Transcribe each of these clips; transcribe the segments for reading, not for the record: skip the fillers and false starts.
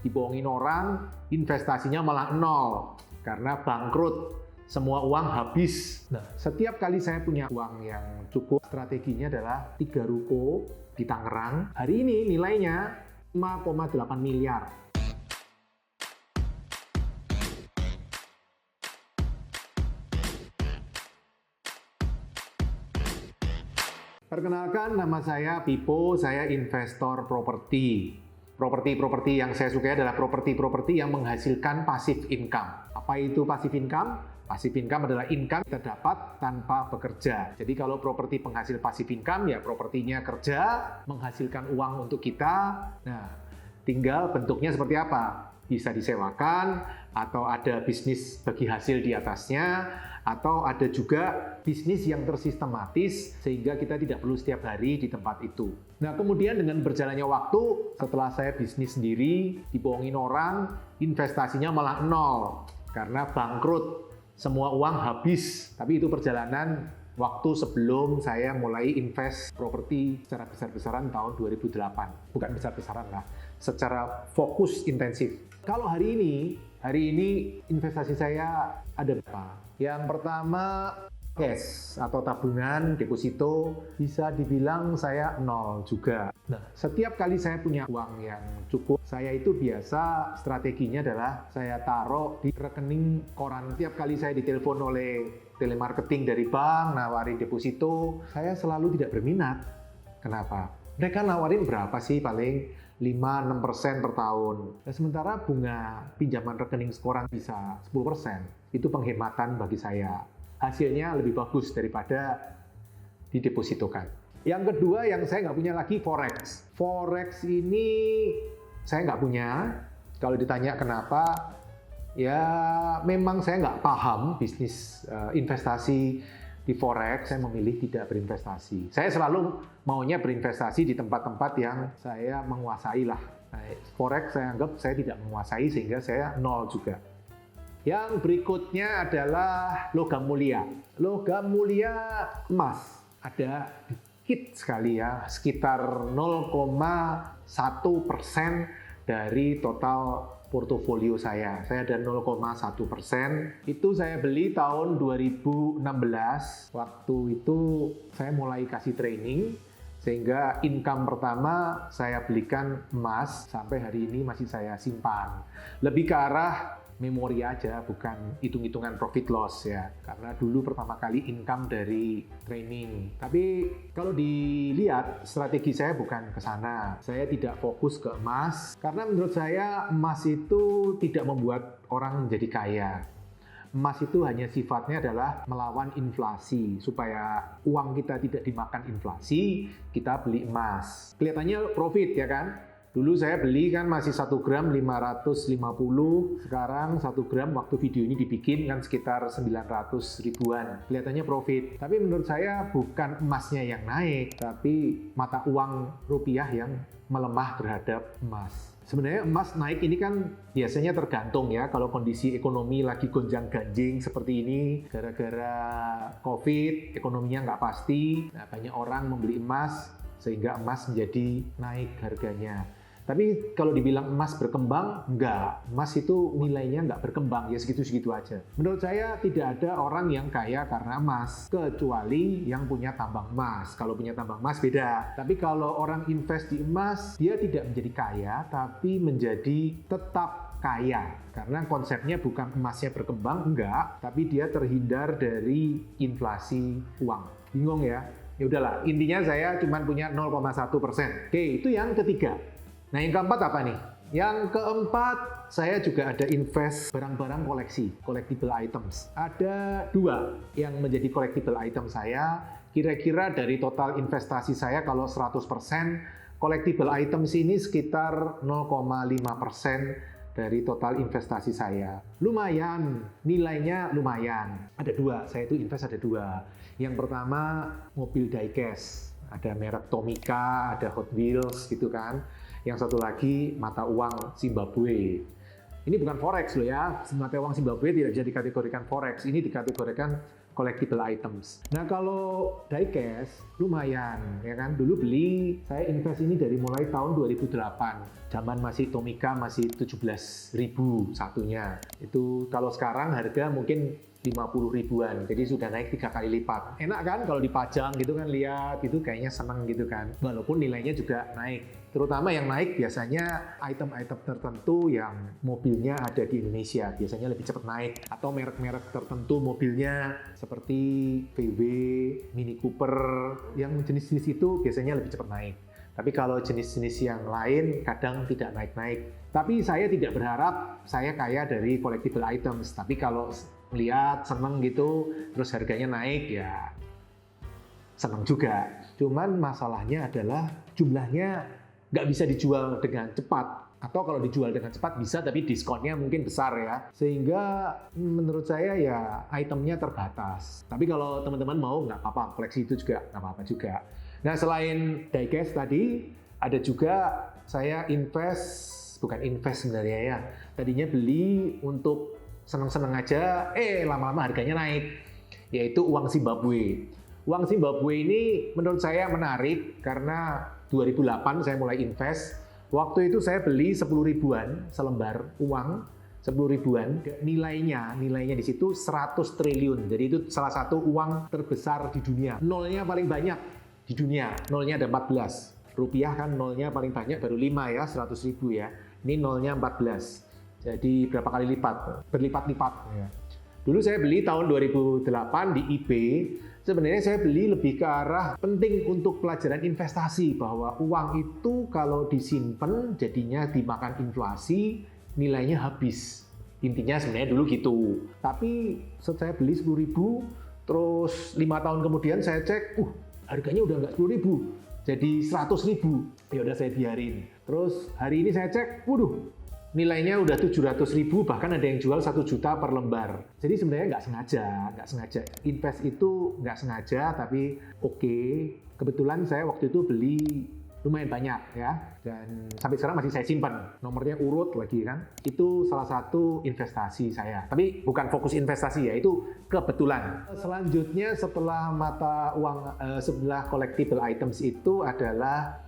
dibohongin orang, investasinya malah nol karena bangkrut, semua uang habis. Nah, setiap kali saya punya uang yang cukup, strateginya adalah 3 ruko di Tangerang. Hari ini nilainya 5,8 miliar. Perkenalkan, nama saya Pipo, saya investor properti. Properti yang saya sukai adalah properti yang menghasilkan passive income. Apa itu passive income? Passive income adalah income kita dapat tanpa bekerja. Jadi kalau properti penghasil passive income, ya propertinya kerja, menghasilkan uang untuk kita. Nah, tinggal bentuknya seperti apa? Bisa disewakan, atau ada bisnis bagi hasil di atasnya, atau ada juga bisnis yang tersistematis sehingga kita tidak perlu setiap hari di tempat itu. Nah, kemudian dengan berjalannya waktu, setelah saya bisnis sendiri, dibohongin orang, investasinya malah nol karena bangkrut, semua uang habis. Tapi itu perjalanan waktu sebelum saya mulai invest properti secara besar-besaran tahun 2008. Bukan besar-besaran lah, secara fokus intensif. Kalau hari ini investasi saya ada berapa? Yang pertama, cash atau tabungan, deposito, bisa dibilang saya nol juga. Nah, setiap kali saya punya uang yang cukup, saya itu biasa strateginya adalah saya taruh di rekening koran. Setiap kali saya ditelepon oleh telemarketing dari bank, nawarin deposito, saya selalu tidak berminat. Kenapa? Mereka nawarin berapa sih? Paling 5-6% per tahun. Nah, sementara bunga pinjaman rekening koran bisa 10%. Itu penghematan bagi saya. Hasilnya lebih bagus daripada didepositokan. Yang kedua yang saya nggak punya lagi, forex. Forex ini saya nggak punya. Kalau ditanya kenapa, ya memang saya nggak paham bisnis investasi di forex. Saya memilih tidak berinvestasi. Saya selalu maunya berinvestasi di tempat-tempat yang saya menguasai lah. Nah, forex saya anggap saya tidak menguasai sehingga saya nol juga. Yang berikutnya adalah logam mulia. Logam mulia emas. Ada dikit sekali ya, sekitar 0,1% dari total portofolio saya. Saya ada 0,1%. Itu saya beli tahun 2016. Waktu itu saya mulai kasih training, sehingga income pertama saya belikan emas, sampai hari ini masih saya simpan. Lebih ke arah memori aja, bukan hitung-hitungan profit loss ya. Karena dulu pertama kali income dari training. Tapi kalau dilihat, strategi saya bukan ke sana. Saya tidak fokus ke emas, karena menurut saya emas itu tidak membuat orang menjadi kaya. Emas itu hanya sifatnya adalah melawan inflasi. Supaya uang kita tidak dimakan inflasi, kita beli emas. Kelihatannya profit ya kan? Dulu saya beli kan masih 1 gram 550, sekarang 1 gram waktu video ini dibikin kan sekitar 900 ribuan. Kelihatannya profit, tapi menurut saya bukan emasnya yang naik, tapi mata uang rupiah yang melemah terhadap emas. Sebenarnya emas naik ini kan biasanya tergantung ya, kalau kondisi ekonomi lagi gonjang-ganjing seperti ini, gara-gara COVID, ekonominya nggak pasti, nah banyak orang membeli emas, sehingga emas menjadi naik harganya. Tapi kalau dibilang emas berkembang, enggak. Emas itu nilainya enggak berkembang, ya segitu-segitu aja. Menurut saya tidak ada orang yang kaya karena emas, kecuali yang punya tambang emas. Kalau punya tambang emas beda. Tapi kalau orang invest di emas, dia tidak menjadi kaya, tapi menjadi tetap kaya. Karena konsepnya bukan emasnya berkembang, enggak. Tapi dia terhindar dari inflasi uang. Bingung ya? Ya udahlah, intinya saya cuma punya 0,1%. Oke, itu yang ketiga. Nah, yang keempat apa nih? Yang keempat, saya juga ada invest barang-barang koleksi, collectible items. Ada 2 yang menjadi collectible item saya. Kira-kira dari total investasi saya, kalau 100%, collectible items ini sekitar 0,5% dari total investasi saya. Lumayan, nilainya lumayan. Ada 2, saya itu invest ada 2. Yang pertama, mobil diecast. Ada merek Tomica, ada Hot Wheels gitu kan. Yang satu lagi mata uang Zimbabwe. Ini bukan forex loh ya, mata uang Zimbabwe tidak bisa dikategorikan forex. Ini dikategorikan collectible items. Nah kalau diecast lumayan ya kan. Dulu beli, saya invest ini dari mulai tahun 2008. Zaman masih Tomica masih 17.000 satunya. Itu kalau sekarang harga mungkin 50 ribuan, jadi sudah naik 3 kali lipat. Enak kan kalau dipajang gitu kan, lihat itu kayaknya seneng gitu kan. Walaupun nilainya juga naik. Terutama yang naik biasanya item-item tertentu yang mobilnya ada di Indonesia, biasanya lebih cepat naik. Atau merek-merek tertentu mobilnya seperti VW, Mini Cooper, yang jenis-jenis itu biasanya lebih cepat naik. Tapi kalau jenis-jenis yang lain kadang tidak naik-naik. Tapi saya tidak berharap saya kaya dari collectible items. Tapi kalau lihat seneng gitu, terus harganya naik ya seneng juga. Cuman masalahnya adalah jumlahnya nggak bisa dijual dengan cepat. Atau kalau dijual dengan cepat bisa, tapi diskonnya mungkin besar ya. Sehingga menurut saya ya itemnya terbatas. Tapi kalau teman-teman mau nggak apa-apa, koleksi itu juga nggak apa-apa juga. Nah selain diecast tadi, ada juga saya bukan invest sebenarnya ya. Tadinya beli untuk seneng-seneng aja, lama-lama harganya naik, yaitu uang Zimbabwe. Uang Zimbabwe ini menurut saya menarik karena 2008 saya mulai invest. Waktu itu saya beli 10 ribuan selembar uang, 10 ribuan. Nilainya di situ 100 triliun. Jadi itu salah satu uang terbesar di dunia. Nolnya paling banyak di dunia, nolnya ada 14. Rupiah kan nolnya paling banyak baru 5 ya, 100 ribu ya. Ini nolnya 14. Jadi berapa kali lipat? Berlipat-lipat. Ya. Dulu saya beli tahun 2008 di eBay. Sebenarnya saya beli lebih ke arah penting untuk pelajaran investasi, bahwa uang itu kalau disimpan jadinya dimakan inflasi, nilainya habis. Intinya sebenarnya dulu gitu. Tapi setelah saya beli 10.000, terus 5 tahun kemudian saya cek, harganya udah nggak 10.000, jadi 100.000. Ya udah saya biarin. Terus hari ini saya cek, nilainya udah 700.000, bahkan ada yang jual 1 juta per lembar. Jadi sebenarnya nggak sengaja. Invest itu nggak sengaja, tapi oke. Kebetulan saya waktu itu beli lumayan banyak ya, dan sampai sekarang masih saya simpan. Nomornya urut lagi kan. Itu salah satu investasi saya. Tapi bukan fokus investasi ya, itu kebetulan. Selanjutnya setelah mata uang, sebelah collectible items itu adalah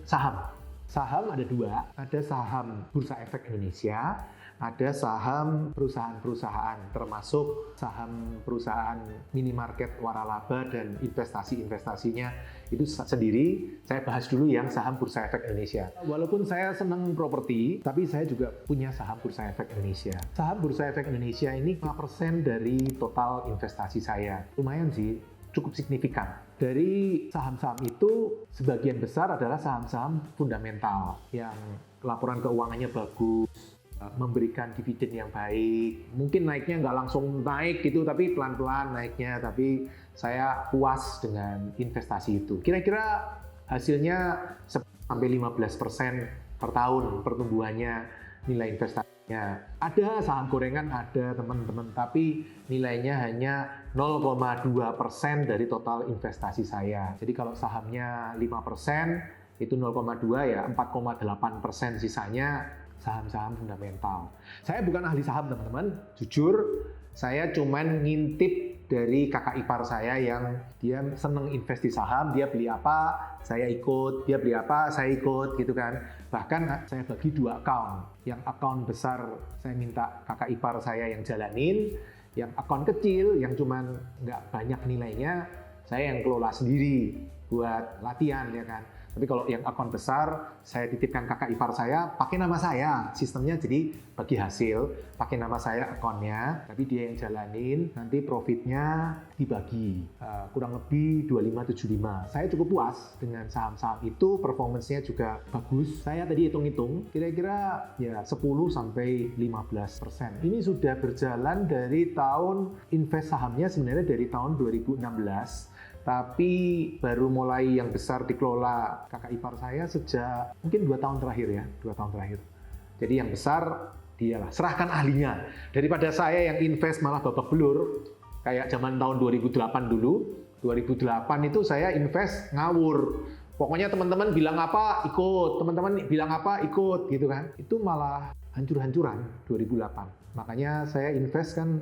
saham. Saham ada 2, ada saham Bursa Efek Indonesia, ada saham perusahaan-perusahaan, termasuk saham perusahaan minimarket waralaba dan investasi-investasinya itu sendiri. Saya bahas dulu yang saham Bursa Efek Indonesia. Walaupun saya senang properti, tapi saya juga punya saham Bursa Efek Indonesia. Saham Bursa Efek Indonesia ini 5% dari total investasi saya. Lumayan sih, cukup signifikan. Dari saham-saham itu, sebagian besar adalah saham-saham fundamental yang laporan keuangannya bagus, memberikan dividen yang baik. Mungkin naiknya nggak langsung naik gitu, tapi pelan-pelan naiknya. Tapi saya puas dengan investasi itu. Kira-kira hasilnya 10-15% per tahun pertumbuhannya nilai investasinya. Ada saham gorengan, ada teman-teman, tapi nilainya hanya 0,2% dari total investasi saya. Jadi kalau sahamnya 5%, itu 0,2 ya, 4,8% sisanya saham-saham fundamental. Saya bukan ahli saham teman-teman, jujur saya cuman ngintip dari kakak ipar saya yang dia seneng invest di saham, dia beli apa, saya ikut, dia beli apa, saya ikut gitu kan. Bahkan saya bagi 2 account. Yang account besar saya minta kakak ipar saya yang jalanin, yang account kecil yang cuman nggak banyak nilainya, saya yang kelola sendiri buat latihan ya kan. Tapi kalau yang akun besar, saya titipkan kakak ipar saya, pakai nama saya. Sistemnya jadi bagi hasil, pakai nama saya akunnya, tapi dia yang jalanin, nanti profitnya dibagi. Kurang lebih 25-75. Saya cukup puas dengan saham-saham itu, performance-nya juga bagus. Saya tadi hitung-hitung, kira-kira ya 10-15%. Ini sudah berjalan dari tahun invest sahamnya sebenarnya dari tahun 2016. Tapi baru mulai yang besar dikelola kakak ipar saya sejak mungkin 2 tahun terakhir ya, 2 tahun terakhir. Jadi yang besar dialah, serahkan ahlinya. Daripada saya yang invest malah babak belur, kayak zaman tahun 2008 dulu, 2008 itu saya invest ngawur. Pokoknya teman-teman bilang apa, ikut. Teman-teman bilang apa, ikut gitu kan. Itu malah hancur-hancuran 2008. Makanya saya invest kan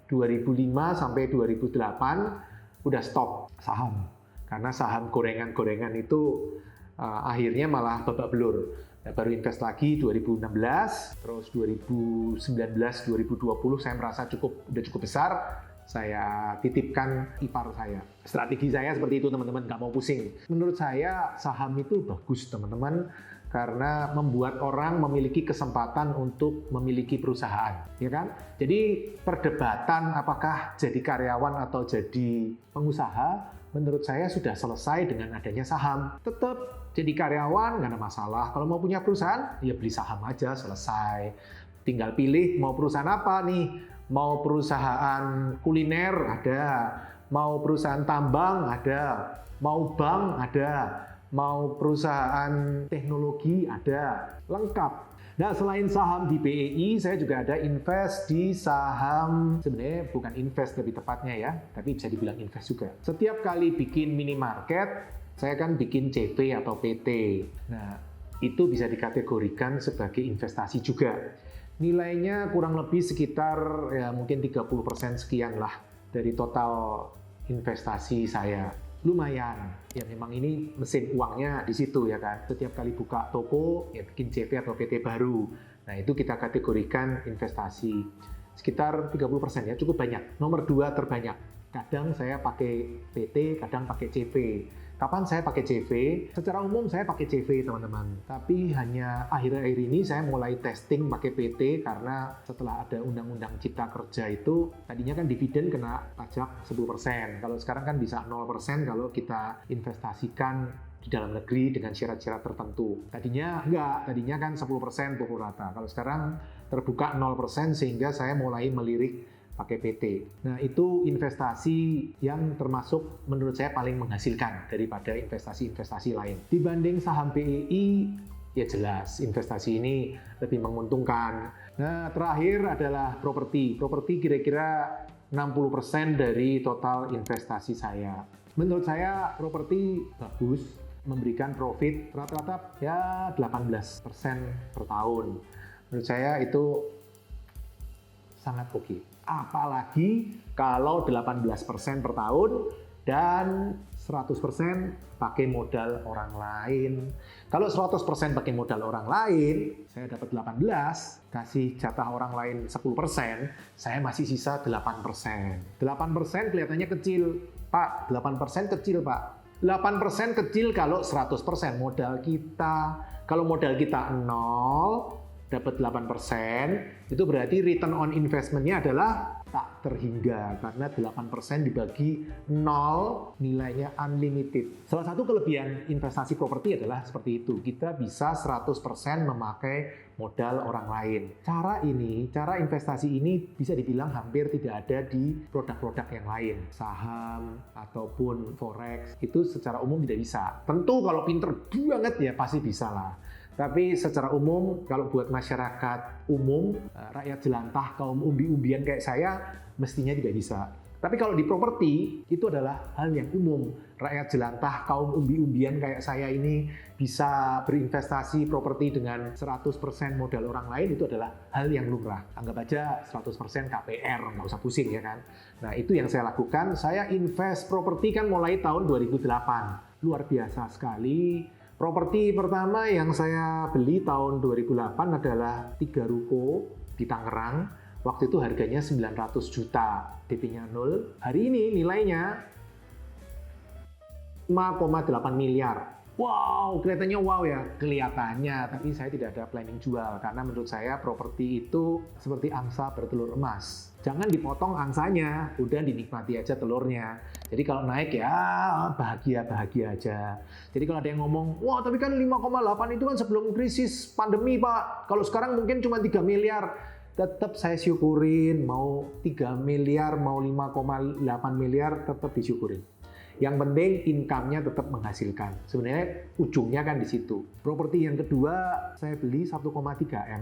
2005 sampai 2008 udah stop saham. Karena saham gorengan-gorengan itu akhirnya malah babak belur. Nah, baru invest lagi 2016, terus 2019, 2020 saya merasa udah cukup besar, saya titipkan ipar saya. Strategi saya seperti itu teman-teman, nggak mau pusing. Menurut saya saham itu bagus teman-teman, karena membuat orang memiliki kesempatan untuk memiliki perusahaan, ya kan? Jadi perdebatan apakah jadi karyawan atau jadi pengusaha, menurut saya sudah selesai dengan adanya saham. Tetap jadi karyawan nggak ada masalah. Kalau mau punya perusahaan, ya beli saham aja, selesai. Tinggal pilih mau perusahaan apa nih. Mau perusahaan kuliner ada, mau perusahaan tambang ada, mau bank ada, mau perusahaan teknologi ada, lengkap. Nah, selain saham di BEI, saya juga ada invest di saham, sebenarnya bukan invest lebih tepatnya ya, tapi bisa dibilang invest juga. Setiap kali bikin minimarket, saya kan bikin CV atau PT. Nah, itu bisa dikategorikan sebagai investasi juga. Nilainya kurang lebih sekitar ya mungkin 30% sekian lah dari total investasi saya. Lumayan, ya memang ini mesin uangnya di situ ya kan. Setiap kali buka toko, ya bikin CV atau PT baru. Nah itu kita kategorikan investasi. Sekitar 30% ya, cukup banyak. Nomor 2 terbanyak. Kadang saya pakai PT, kadang pakai CV. Kapan saya pakai CV? Secara umum saya pakai CV teman-teman. Tapi hanya akhir-akhir ini saya mulai testing pakai PT karena setelah ada Undang-Undang Cipta Kerja itu tadinya kan dividen kena pajak 10%. Kalau sekarang kan bisa 0% kalau kita investasikan di dalam negeri dengan syarat-syarat tertentu. Tadinya enggak, tadinya kan 10% pukul rata. Kalau sekarang terbuka 0% sehingga saya mulai melirik pakai PT. Nah, itu investasi yang termasuk menurut saya paling menghasilkan daripada investasi-investasi lain. Dibanding saham BEI, ya jelas investasi ini lebih menguntungkan. Nah, terakhir adalah properti. Properti kira-kira 60% dari total investasi saya. Menurut saya properti bagus, memberikan profit rata-rata ya 18% per tahun. Menurut saya itu sangat oke. Apalagi kalau 18% per tahun dan 100% pakai modal orang lain. Kalau 100% pakai modal orang lain, saya dapat 18, kasih jatah orang lain 10%, saya masih sisa 8%. 8% kelihatannya kecil, Pak. 8% kecil, Pak. 8% kecil kalau 100% modal kita. Kalau modal kita 0, dapat 8%, itu berarti return on investment-nya adalah tak terhingga karena 8% dibagi 0 nilainya unlimited. Salah satu kelebihan investasi properti adalah seperti itu. Kita bisa 100% memakai modal orang lain. Cara investasi ini bisa dibilang hampir tidak ada di produk-produk yang lain. Saham ataupun forex itu secara umum tidak bisa. Tentu kalau pinter banget ya pasti bisa lah. Tapi secara umum, kalau buat masyarakat umum, rakyat jelantah, kaum umbi-umbian kayak saya, mestinya tidak bisa. Tapi kalau di properti, itu adalah hal yang umum. Rakyat jelantah, kaum umbi-umbian kayak saya ini bisa berinvestasi properti dengan 100% modal orang lain, itu adalah hal yang lumrah. Anggap aja 100% KPR, nggak usah pusing ya kan. Nah itu yang saya lakukan, saya invest properti kan mulai tahun 2008. Luar biasa sekali. Properti pertama yang saya beli tahun 2008 adalah 3 ruko di Tangerang. Waktu itu harganya 900 juta, DP-nya 0. Hari ini nilainya 5,8 miliar. Wow, kelihatannya wow ya, kelihatannya. Tapi saya tidak ada planning jual karena menurut saya properti itu seperti angsa bertelur emas. Jangan dipotong angsanya, udah dinikmati aja telurnya. Jadi kalau naik ya bahagia-bahagia aja. Jadi kalau ada yang ngomong, wah tapi kan 5,8 itu kan sebelum krisis pandemi Pak. Kalau sekarang mungkin cuma 3 miliar. Tetap saya syukurin, mau 3 miliar, mau 5,8 miliar, tetap disyukurin. Yang penting income-nya tetap menghasilkan. Sebenarnya ujungnya kan di situ. Properti yang kedua saya beli 1,3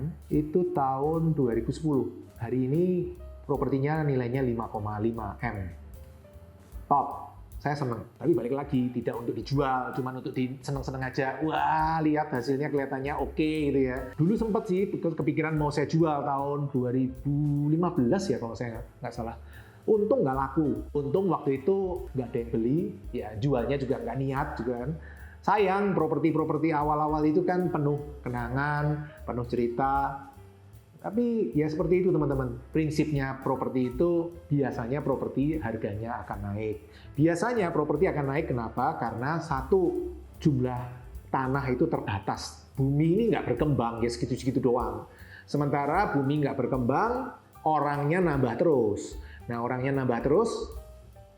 M itu tahun 2010. Hari ini propertinya nilainya 5,5 M. Top. saya senang. Tapi balik lagi, tidak untuk dijual, cuma untuk seneng-seneng aja. Wah, lihat hasilnya kelihatannya oke gitu ya. Dulu sempat sih kepikiran mau saya jual tahun 2015 ya kalau saya nggak salah. Untung nggak laku. Untung waktu itu nggak ada yang beli, ya jualnya juga nggak niat juga kan. Sayang, properti-properti awal-awal itu kan penuh kenangan, penuh cerita. Tapi ya seperti itu teman-teman, prinsipnya properti itu biasanya properti harganya akan naik. Biasanya properti akan naik kenapa? Karena satu, jumlah tanah itu terbatas. Bumi ini nggak berkembang, ya segitu-segitu doang. Sementara bumi nggak berkembang, orangnya nambah terus. Nah orangnya nambah terus,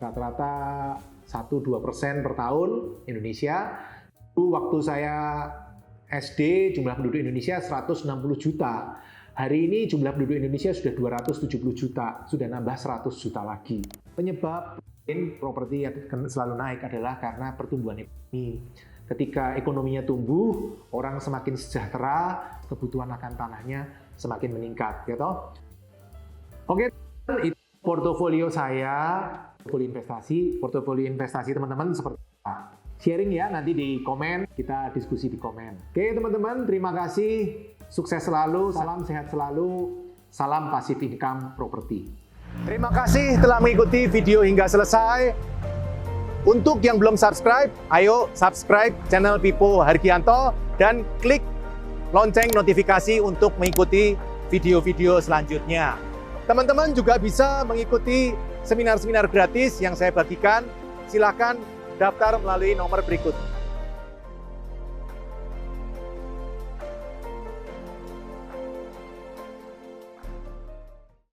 rata-rata 1-2% per tahun Indonesia. Waktu saya SD, jumlah penduduk Indonesia 160 juta. Hari ini jumlah penduduk Indonesia sudah 270 juta, sudah nambah 100 juta lagi. Penyebab properti yang selalu naik adalah karena pertumbuhan ekonomi. Ketika ekonominya tumbuh, orang semakin sejahtera, kebutuhan akan tanahnya semakin meningkat. Gitu? Oke, itu portofolio saya, portofolio investasi teman-teman seperti apa. Sharing ya, nanti di komen, kita diskusi di komen. Oke teman-teman, terima kasih. Sukses selalu, salam sehat selalu, salam passive income property. Terima kasih telah mengikuti video hingga selesai. Untuk yang belum subscribe, ayo subscribe channel Pipo Hargianto dan klik lonceng notifikasi untuk mengikuti video-video selanjutnya. Teman-teman juga bisa mengikuti seminar-seminar gratis yang saya bagikan. Silakan daftar melalui nomor berikut.